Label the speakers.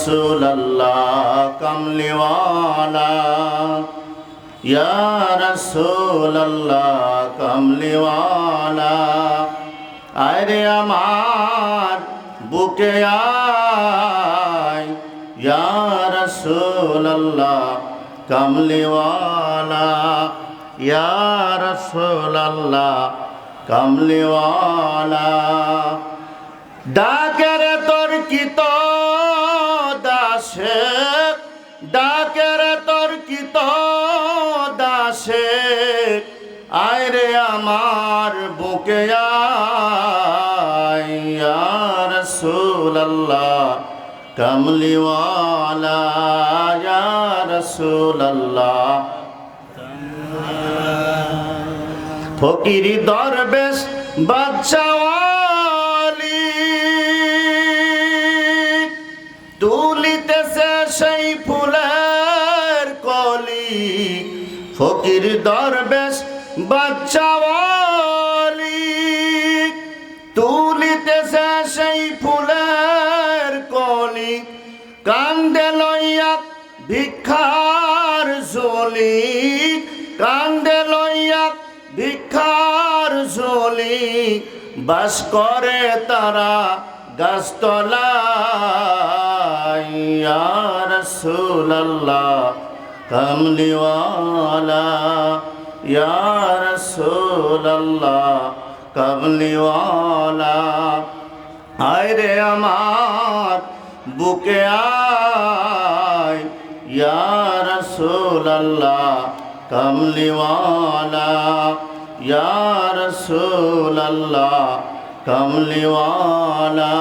Speaker 1: রাসূলুল্লাহ কামলিওয়ালা, ইয়া রাসূলুল্লাহ কামলিওয়ালা। আরে আমার বুকে আয়, ইয়া রাসূলুল্লাহ কামলিওয়ালা, ইয়া রাসূলুল্লাহ কামলিওয়ালা। ডাকের তর্কিত দাসে, ডাকের তর্কিত দাসে, আয় রে আমার বুকে আয়, ইয়া রাসূলুল্লাহ কামলিওয়ালা, ইয়া রাসূলুল্লাহ। ফকির দরবেশ বাদশাওয়ালি তুলিতেছে সেই ফুলের কলি। ফকির দরবেশ বাদশাওয়ালি তুলিতেছে সেই ফুলের কলি। কান্দে লইয়া ভিক্ষার ঝোলি, কান্দে লইয়া ভিক্ষার ঝোলি। বাস করে তারা গাছতলায়, ইয়া রাসূলুল্লাহ কামলিওয়ালা, ইয়া রাসূলুল্লাহ কামলিওয়ালা। আয় রে আমার বুকে আয়, ইয়া রাসূলুল্লাহ কামলিওয়ালা, ইয়া রাসূলুল্লাহ কামলিওয়ালা।